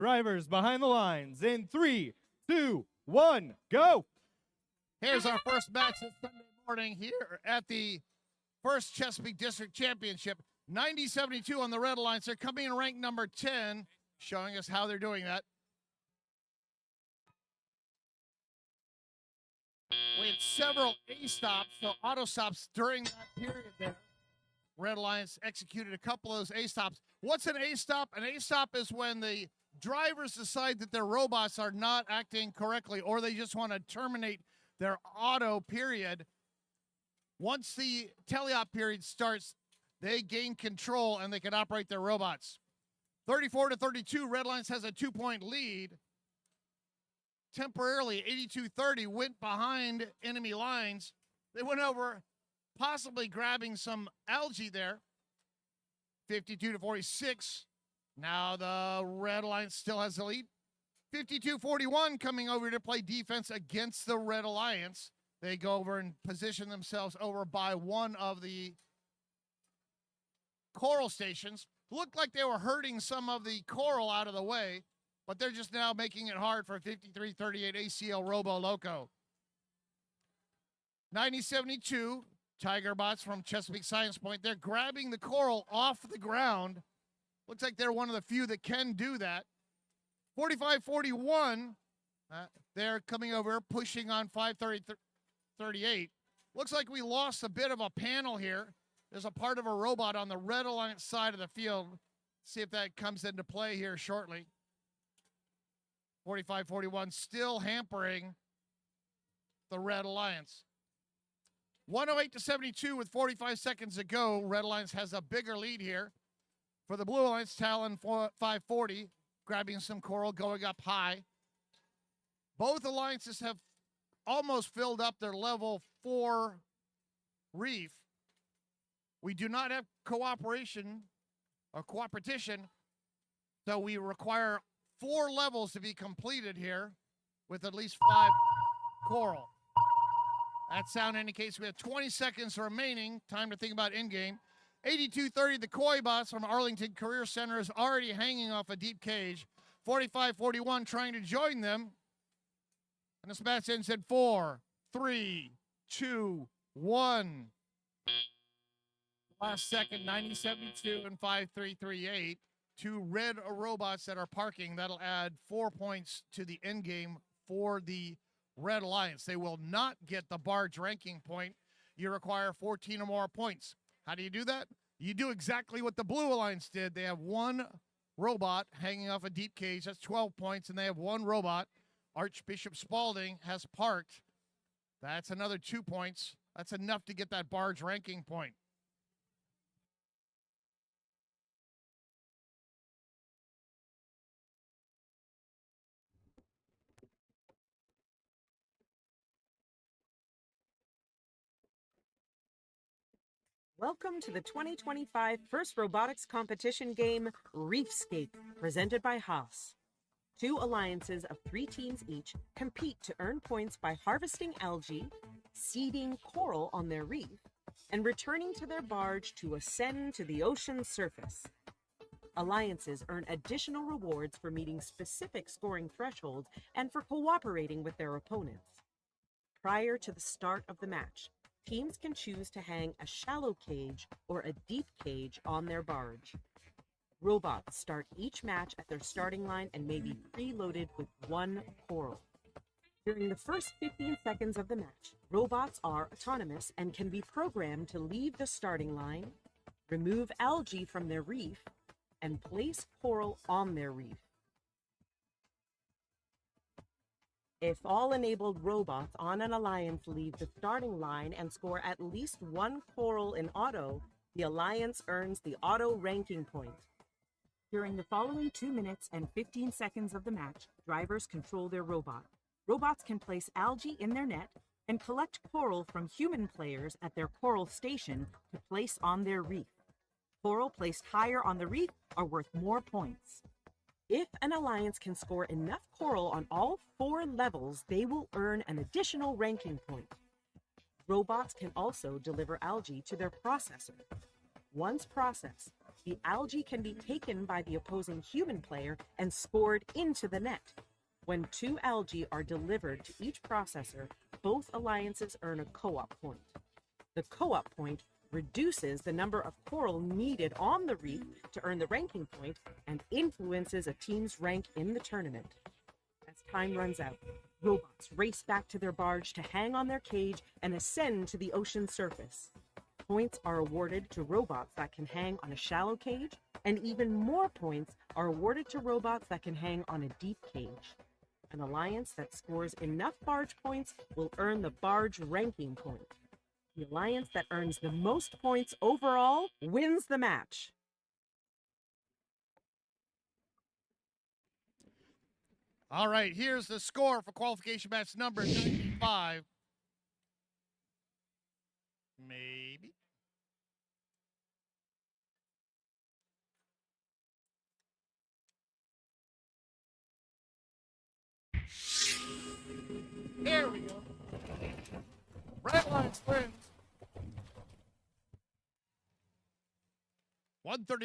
Drivers behind the lines in 3, 2, 1, go! Here's our first match this Sunday morning here at the first Chesapeake District Championship. 90-72 on the Red Alliance. They're coming in ranked number 10, showing us how they're doing that. We had several A-stops, so auto stops during that period there. Red Alliance executed a couple of those A-stops. What's an A-stop? An A-stop is when the drivers decide that their robots are not acting correctly, or they just want to terminate their auto period. Once the teleop period starts, they gain control and they can operate their robots. 34-32, Red Alliance has a 2-point lead. Temporarily, 82-30 went behind enemy lines. They went over, possibly grabbing some algae there. 52-46. Now the Red Alliance still has the lead. 52-41 coming over to play defense against the Red Alliance. They go over and position themselves over by one of the coral stations. Looked like they were hurting some of the coral out of the way, but they're just now making it hard for 53-38 ACL Robo Loco. 90-72, Tiger Bots from Chesapeake Science Point. They're grabbing the coral off the ground. Looks like they're one of the few that can do that. 45-41, they're coming over, pushing on 530-38. Looks like we lost a bit of a panel here. There's a part of a robot on the Red Alliance side of the field. See if that comes into play here shortly. 45-41 still hampering the Red Alliance. 108-72 with 45 seconds to go. Red Alliance has a bigger lead here. For the Blue Alliance, Talon 540, grabbing some coral, going up high. Both alliances have almost filled up their level 4 reef. We do not have cooperation or cooperation, so we require 4 levels to be completed here with at least 5 coral. That sound indicates we have 20 seconds remaining. Time to think about in-game. 82-30, the Koi Bots from Arlington Career Center is already hanging off a deep cage. 45-41 trying to join them. And this match ends at 4, 3, 2, 1. Last second, 90-72 and 5-3-3-8. 2 red robots that are parking. That'll add 4 points to the end game for the Red Alliance. They will not get the barge ranking point. You require 14 or more points. How do you do that? You do exactly what the Blue Alliance did. They have 1 robot hanging off a deep cage. That's 12 points, and they have 1 robot. Archbishop Spaulding has parked. That's another 2 points. That's enough to get that barge ranking point. Welcome to the 2025 First Robotics Competition game, Reefscape, presented by Haas. 2 alliances of 3 teams each compete to earn points by harvesting algae, seeding coral on their reef, and returning to their barge to ascend to the ocean's surface. Alliances earn additional rewards for meeting specific scoring thresholds and for cooperating with their opponents. Prior to the start of the match, teams can choose to hang a shallow cage or a deep cage on their barge. Robots start each match at their starting line and may be preloaded with 1 coral. During the first 15 seconds of the match, robots are autonomous and can be programmed to leave the starting line, remove algae from their reef, and place coral on their reef. If all enabled robots on an alliance leave the starting line and score at least 1 coral in auto, the alliance earns the auto ranking point. During the following 2 minutes and 15 seconds of the match, drivers control their robot. Robots can place algae in their net and collect coral from human players at their coral station to place on their reef. Coral placed higher on the reef are worth more points. If an alliance can score enough coral on all 4 levels, they will earn an additional ranking point. Robots can also deliver algae to their processor. Once processed, The algae can be taken by the opposing human player and scored into the net. When 2 algae are delivered to each processor, both alliances earn a co-op point. The co-op point reduces the number of coral needed on the reef to earn the ranking point and influences a team's rank in the tournament. As time runs out, robots race back to their barge to hang on their cage and ascend to the ocean surface. Points are awarded to robots that can hang on a shallow cage, and even more points are awarded to robots that can hang on a deep cage. An alliance that scores enough barge points will earn the barge ranking point. The alliance that earns the most points overall wins the match. All right, here's the score for qualification match number 95. Maybe. There we go. Red Lions wins. 130.